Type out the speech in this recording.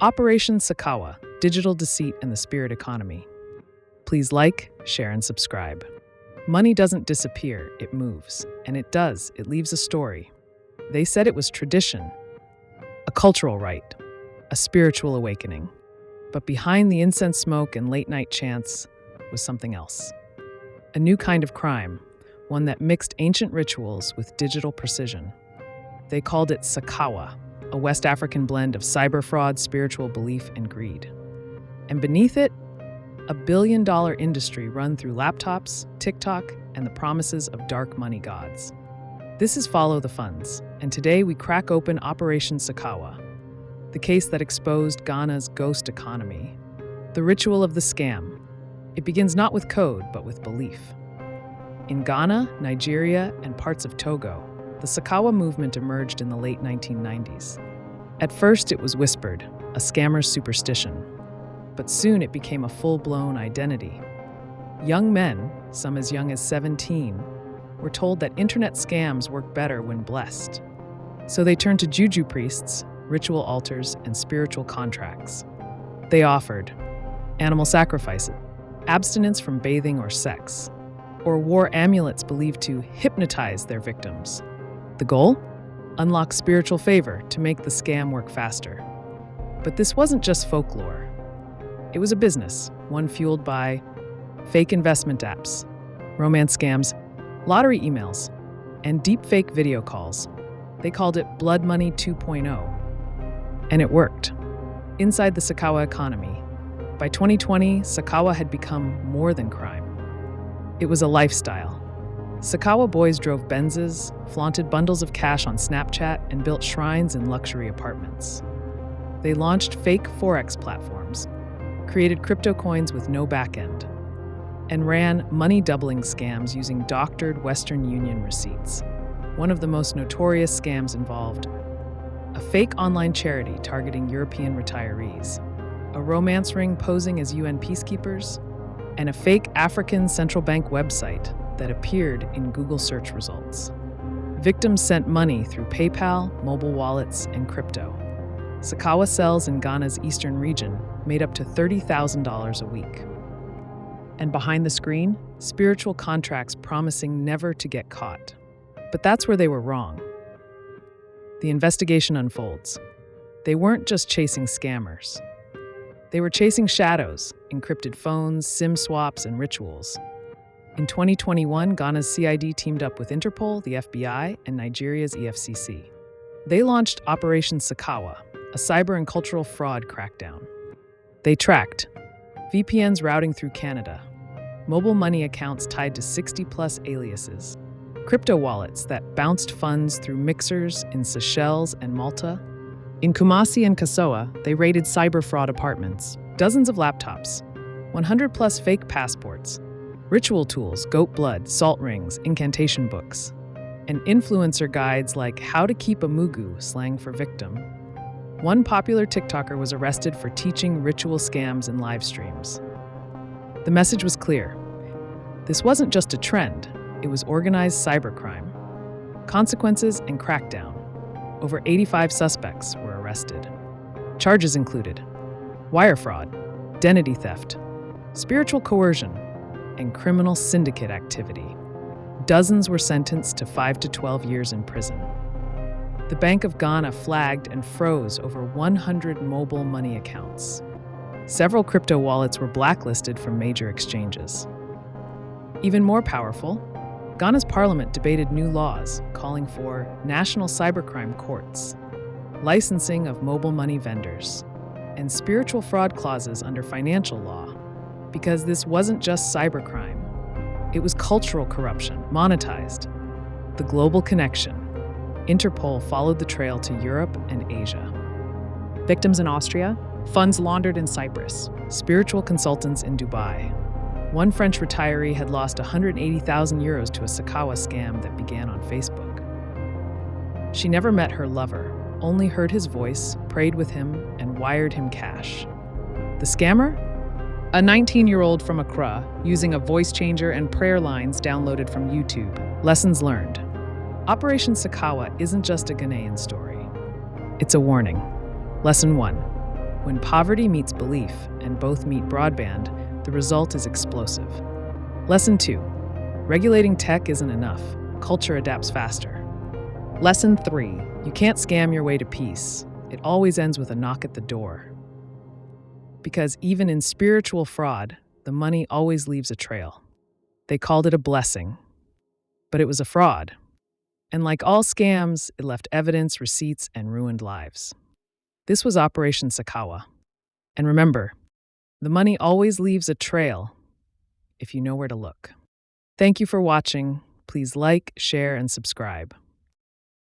Operation Sakawa, Digital Deceit and the Spirit Economy. Please like, share, and subscribe. Money doesn't disappear, it moves. And it does, it leaves a story. They said it was tradition, a cultural rite, a spiritual awakening. But behind the incense smoke and late-night chants was something else. A new kind of crime, one that mixed ancient rituals with digital precision. They called it Sakawa, a West African blend of cyber fraud, spiritual belief, and greed. And beneath it, a billion-dollar industry run through laptops, TikTok, and the promises of dark money gods. This is Follow the Funds, and today we crack open Operation Sakawa, the case that exposed Ghana's ghost economy, the ritual of the scam. It begins not with code, but with belief. In Ghana, Nigeria, and parts of Togo, the Sakawa movement emerged in the late 1990s. At first, it was whispered, a scammer's superstition. But soon it became a full-blown identity. Young men, some as young as 17, were told that internet scams work better when blessed. So they turned to juju priests, ritual altars, and spiritual contracts. They offered animal sacrifices, abstinence from bathing or sex, or wore amulets believed to hypnotize their victims. The goal? Unlock spiritual favor to make the scam work faster. But this wasn't just folklore. It was a business, one fueled by fake investment apps, romance scams, lottery emails, and deepfake video calls. They called it Blood Money 2.0. And it worked. Inside the Sakawa economy, by 2020, Sakawa had become more than crime. It was a lifestyle. Sakawa Boys drove Benzes, flaunted bundles of cash on Snapchat, and built shrines in luxury apartments. They launched fake Forex platforms, created crypto coins with no backend, and ran money-doubling scams using doctored Western Union receipts. One of the most notorious scams involved a fake online charity targeting European retirees, a romance ring posing as UN peacekeepers, and a fake African central bank website that appeared in Google search results. Victims sent money through PayPal, mobile wallets, and crypto. Sakawa cells in Ghana's eastern region made up to $30,000 a week. And behind the screen, spiritual contracts promising never to get caught. But that's where they were wrong. The investigation unfolds. They weren't just chasing scammers. They were chasing shadows, encrypted phones, SIM swaps, and rituals. In 2021, Ghana's CID teamed up with Interpol, the FBI, and Nigeria's EFCC. They launched Operation Sakawa, a cyber and cultural fraud crackdown. They tracked VPNs routing through Canada, mobile money accounts tied to 60-plus aliases, crypto wallets that bounced funds through mixers in Seychelles and Malta. In Kumasi and Kasoa, they raided cyber fraud apartments, dozens of laptops, 100-plus fake passports, ritual tools, goat blood, salt rings, incantation books, and influencer guides like how to keep a mugu, slang for victim. One popular TikToker was arrested for teaching ritual scams in live streams. The message was clear. This wasn't just a trend, it was organized cybercrime. Consequences and crackdown. Over 85 suspects were arrested. Charges included wire fraud, identity theft, spiritual coercion, and criminal syndicate activity. Dozens were sentenced to 5 to 12 years in prison. The Bank of Ghana flagged and froze over 100 mobile money accounts. Several crypto wallets were blacklisted from major exchanges. Even more powerful, Ghana's parliament debated new laws calling for national cybercrime courts, licensing of mobile money vendors, and spiritual fraud clauses under financial law. Because this wasn't just cybercrime, it was cultural corruption, monetized. The global connection. Interpol followed the trail to Europe and Asia. Victims in Austria, funds laundered in Cyprus. Spiritual consultants in Dubai. One French retiree had lost 180,000 euros to a Sakawa scam that began on Facebook. She never met her lover, only heard his voice, prayed with him, and wired him cash. The scammer? A 19-year-old from Accra, using a voice changer and prayer lines downloaded from YouTube. Lessons learned. Operation Sakawa isn't just a Ghanaian story. It's a warning. Lesson 1. When poverty meets belief and both meet broadband, the result is explosive. Lesson 2. Regulating tech isn't enough. Culture adapts faster. Lesson 3. You can't scam your way to peace. It always ends with a knock at the door. Because even in spiritual fraud, the money always leaves a trail. They called it a blessing, but it was a fraud. And like all scams, it left evidence, receipts, and ruined lives. This was Operation Sakawa. And remember, the money always leaves a trail if you know where to look. Thank you for watching. Please like, share, and subscribe.